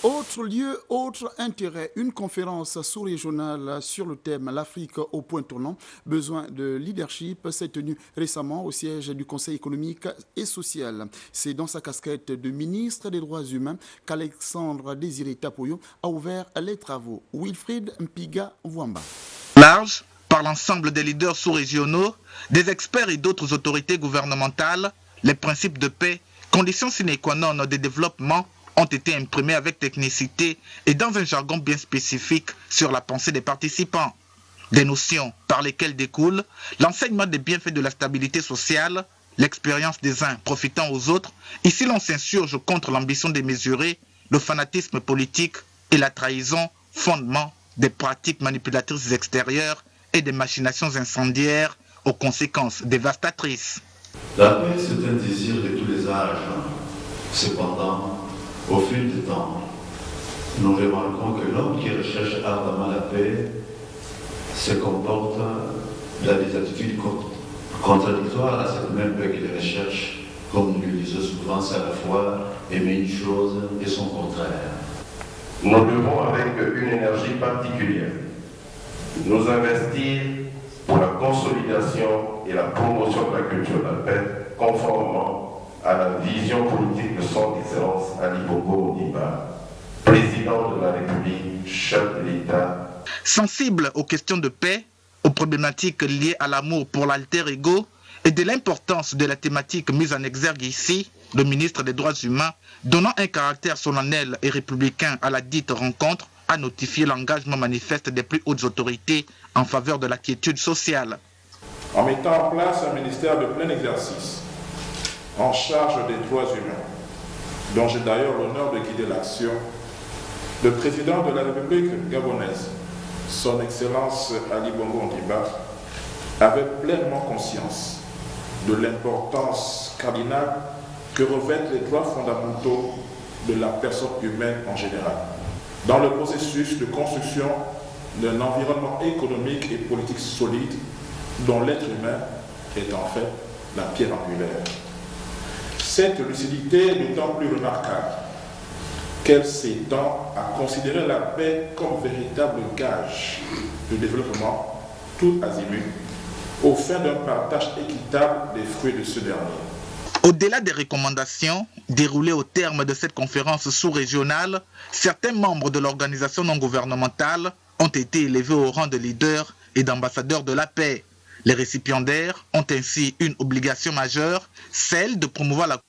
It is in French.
Autre lieu, autre intérêt, une conférence sous-régionale sur le thème l'Afrique au point tournant, besoin de leadership, s'est tenue récemment au siège du Conseil économique et social. C'est dans sa casquette de ministre des Droits humains qu'Alexandre Désiré Tapoyo a ouvert les travaux. Wilfried Mpiga Wamba. Large, par l'ensemble des leaders sous-régionaux, des experts et d'autres autorités gouvernementales, les principes de paix, conditions sine qua non de développement, ont été imprimés avec technicité et dans un jargon bien spécifique sur la pensée des participants. Des notions par lesquelles découle l'enseignement des bienfaits de la stabilité sociale, l'expérience des uns profitant aux autres. Ici, l'on s'insurge contre l'ambition démesurée, le fanatisme politique et la trahison, fondement des pratiques manipulatrices extérieures et des machinations incendiaires aux conséquences dévastatrices. La paix, c'est un désir de tous les âges. Cependant, au fil du temps, nous remarquons que l'homme qui recherche ardemment la paix se comporte dans des attitudes contradictoires à cette même paix qu'il recherche. Comme nous le disons souvent, c'est à la fois aimer une chose et son contraire. Nous devons, avec une énergie particulière, nous investir pour la consolidation et la promotion de la culture de la paix, conformément à la vision politique de son Excellence Ali Bongo Ondimba, président de la République, chef de l'État. Sensible aux questions de paix, aux problématiques liées à l'amour pour l'alter ego et de l'importance de la thématique mise en exergue ici, le ministre des Droits humains, donnant un caractère solennel et républicain à la dite rencontre, a notifié l'engagement manifeste des plus hautes autorités en faveur de la quiétude sociale. En mettant en place un ministère de plein exercice, en charge des droits humains, dont j'ai d'ailleurs l'honneur de guider l'action, le président de la République gabonaise, son Excellence Ali Bongo Ondimba, avait pleinement conscience de l'importance cardinale que revêtent les droits fondamentaux de la personne humaine en général, dans le processus de construction d'un environnement économique et politique solide dont l'être humain est en fait la pierre angulaire. Cette lucidité est d'autant plus remarquable qu'elle s'étend à considérer la paix comme véritable gage de développement tout azimut, au fin d'un partage équitable des fruits de ce dernier. Au-delà des recommandations déroulées au terme de cette conférence sous-régionale, certains membres de l'organisation non gouvernementale ont été élevés au rang de leaders et d'ambassadeurs de la paix. Les récipiendaires ont ainsi une obligation majeure, celle de promouvoir la